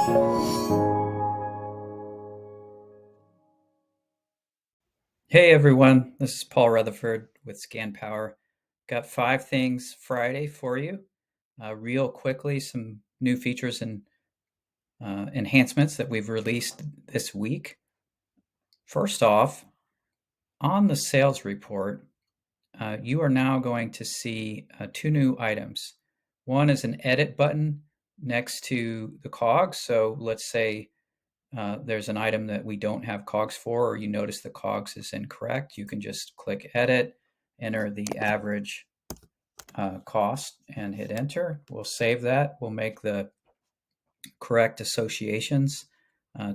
Hey everyone, this is Paul Rutherford with ScanPower. Got 5 things Friday for you. Real quickly, some new features and enhancements that we've released this week. First off, on the sales report, you are now going to see 2 new items. One is an edit button next to the COGs. So let's say there's an item that we don't have COGs for, or you notice the COGs is incorrect. You can just click edit, enter the average cost, and hit enter. We'll save that. We'll make the correct associations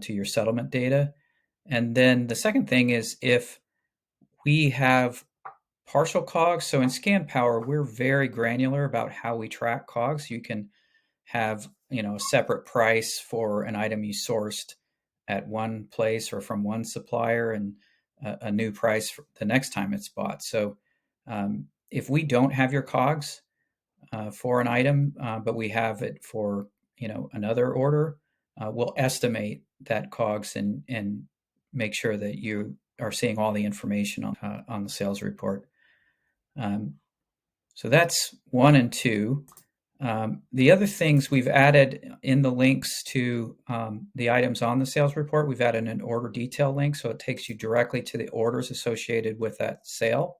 to your settlement data. And then the second thing is if we have partial COGs, so in ScanPower, we're very granular about how we track COGs. You can have a separate price for an item you sourced at one place or from one supplier, and a new price for the next time it's bought. So if we don't have your COGs for an item, but we have it for another order, we'll estimate that COGs and make sure that you are seeing all the information on the sales report. So that's 1 and 2. The other things we've added in the links to the items on the sales report, we've added an order detail link, so it takes you directly to the orders associated with that sale.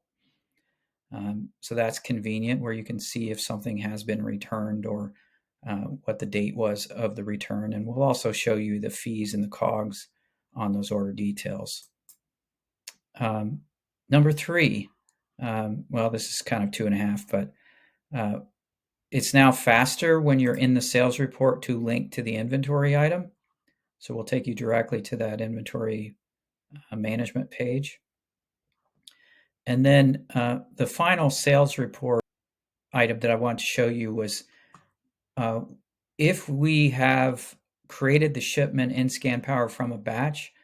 So that's convenient, where you can see if something has been returned or what the date was of the return. And we'll also show you the fees and the COGs on those order details. Number 3, well, this is kind of 2.5, but it's now faster when you're in the sales report to link to the inventory item. So we'll take you directly to that inventory management page. And then the final sales report item that I want to show you was if we have created the shipment in ScanPower from a batch,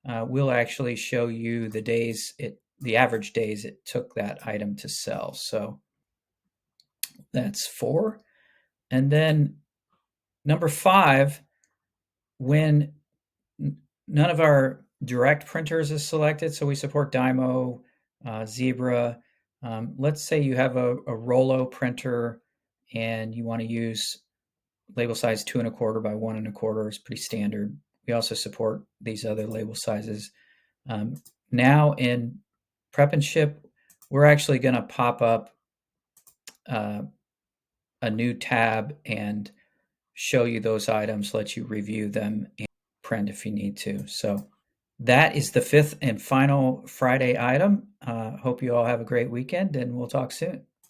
we'll actually show you the average days it took that item to sell. So that's 4. And then number 5, when none of our direct printers is selected, so we support Dymo, Zebra. Let's say you have a Rollo printer and you want to use label size 2.25 by 1.25. It's pretty standard. We also support these other label sizes. Now in Prep and Ship, we're actually going to pop up a new tab and show you those items, let you review them, and print if you need to. So that is the 5th and final Friday item. Hope you all have a great weekend, and we'll talk soon.